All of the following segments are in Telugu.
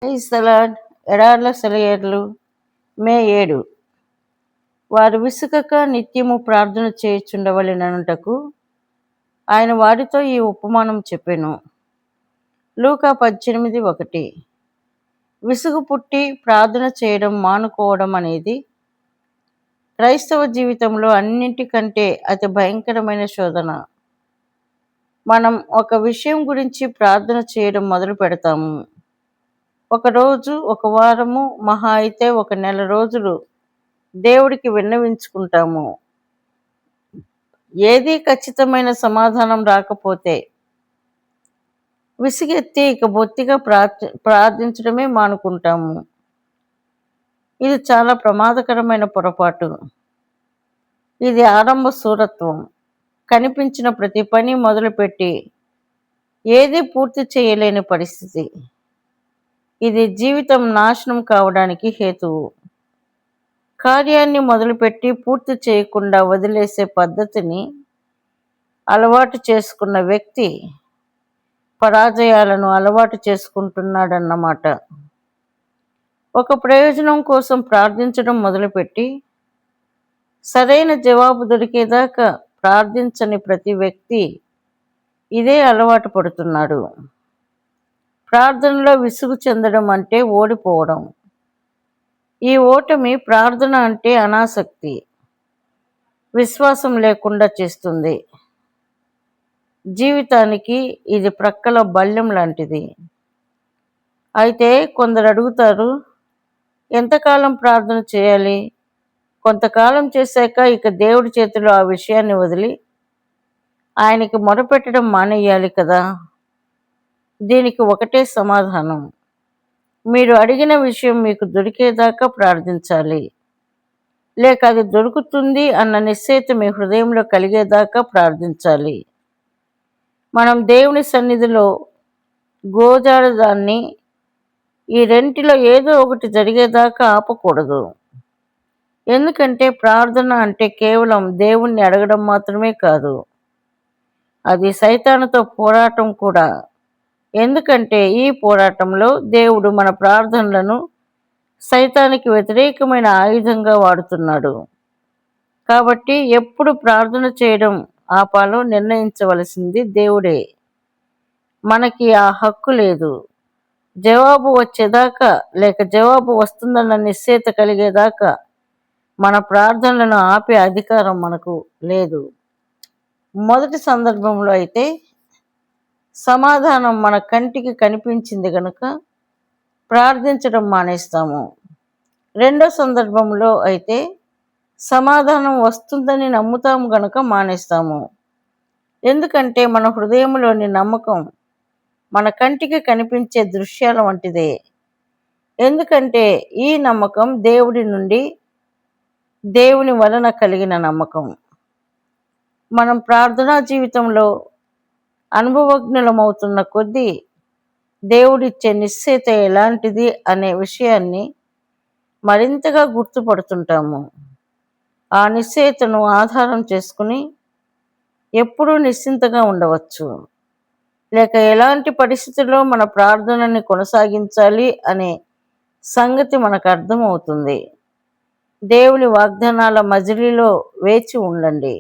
Praise the lord. ఎడార్ల సెలయేర్లు మే 7. వారు విసుకక నిత్యము ప్రార్థన చేయుచుండవలెననుటకు ఆయన వారితో ఈ ఉపమానం చెప్పెను. లూకా 18:1. విసుగు పుట్టి ప్రార్థన చేయడం మానుకోవడం అనేది క్రైస్తవ జీవితంలో అన్నింటికంటే అతి భయంకరమైన శోధన. మనం ఒక విషయం గురించి ప్రార్థన చేయడం మొదలు పెడతాము. ఒక రోజు, ఒక వారము, మహా అయితే ఒక నెల రోజులు దేవుడికి విన్నవించుకుంటాము. ఏదీ ఖచ్చితమైన సమాధానం రాకపోతే విసిగెత్తి ఇక బొత్తిగా ప్రార్థించడమే మానుకుంటాము. ఇది చాలా ప్రమాదకరమైన పొరపాటు. ఇది ఆరంభ శూరత్వం. కనిపించిన ప్రతి పని మొదలుపెట్టి ఏదీ పూర్తి చేయలేని పరిస్థితి. ఇది జీవితం నాశనం కావడానికి హేతువు. కార్యాన్ని మొదలుపెట్టి పూర్తి చేయకుండా వదిలేసే పద్ధతిని అలవాటు చేసుకున్న వ్యక్తి పరాజయాలను అలవాటు చేసుకుంటున్నాడన్నమాట. ఒక ప్రయోజనం కోసం ప్రార్థించడం మొదలుపెట్టి సరైన జవాబు దొరికేదాకా ప్రార్థించని ప్రతి వ్యక్తి ఇదే అలవాటు పడుతున్నాడు. ప్రార్థనలో విసుగు చెందడం అంటే ఓడిపోవడం. ఈ ఓటమి ప్రార్థన అంటే అనాసక్తి, విశ్వాసం లేకుండా చేస్తుంది. జీవితానికి ఇది ప్రక్కల బల్లెం లాంటిది. అయితే కొందరు అడుగుతారు, ఎంతకాలం ప్రార్థన చేయాలి? కొంతకాలం చేశాక ఇక దేవుడి చేతిలో ఆ విషయాన్ని వదిలి ఆయనకి మొరపెట్టడం మానేయాలి కదా. దీనికి ఒకటే సమాధానం. మీరు అడిగిన విషయం మీకు దొరికేదాకా ప్రార్థించాలి. లేక అది దొరుకుతుంది అన్న నిశ్చయిత మీ హృదయంలో కలిగేదాకా ప్రార్థించాలి. మనం దేవుని సన్నిధిలో గోజాడదాన్ని ఈ రెంటిలో ఏదో ఒకటి జరిగేదాకా ఆపకూడదు. ఎందుకంటే ప్రార్థన అంటే కేవలం దేవుణ్ణి అడగడం మాత్రమే కాదు, అది సైతానుతో పోరాటం కూడా. ఎందుకంటే ఈ పోరాటంలో దేవుడు మన ప్రార్థనలను సైతానికి వ్యతిరేకమైన ఆయుధంగా వాడుతున్నాడు. కాబట్టి ఎప్పుడు ప్రార్థన చేయడం ఆపాలో నిర్ణయించవలసింది దేవుడే. మనకి ఆ హక్కు లేదు. జవాబు వచ్చేదాకా లేక జవాబు వస్తుందన్న నిశ్చయిత కలిగేదాకా మన ప్రార్థనలను ఆపే అధికారం మనకు లేదు. మొదటి సందర్భంలో అయితే సమాధానం మన కంటికి కనిపించింది గనుక ప్రార్థించడం మానేస్తాము. రెండో సందర్భంలో అయితే సమాధానం వస్తుందని నమ్ముతాము గనుక మానేస్తాము. ఎందుకంటే మన హృదయంలోని నమ్మకం మన కంటికి కనిపించే దృశ్యాల వంటిదే. ఎందుకంటే ఈ నమ్మకం దేవుడి నుండి, దేవుని వలన కలిగిన నమ్మకం. మనం ప్రార్థనా జీవితంలో అనుభవజ్ఞులమవుతున్న కొద్దీ దేవుడిచ్చే నిశ్చయిత ఎలాంటిది అనే విషయాన్ని మరింతగా గుర్తుపడుతుంటాము. ఆ నిశ్చయితను ఆధారం చేసుకుని ఎప్పుడూ నిశ్చింతగా ఉండవచ్చు. లేక ఎలాంటి పరిస్థితుల్లో మన ప్రార్థనని కొనసాగించాలి అనే సంగతి మనకు అర్థమవుతుంది. దేవుని వాగ్దానాల మజిలీలో వేచి ఉండండి.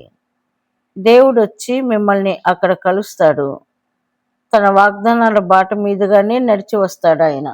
దేవుడు వచ్చి మిమ్మల్ని అక్కడ కలుస్తాడు. తన వాగ్దానాల బాట మీదుగానే నడిచి వస్తాడు ఆయన.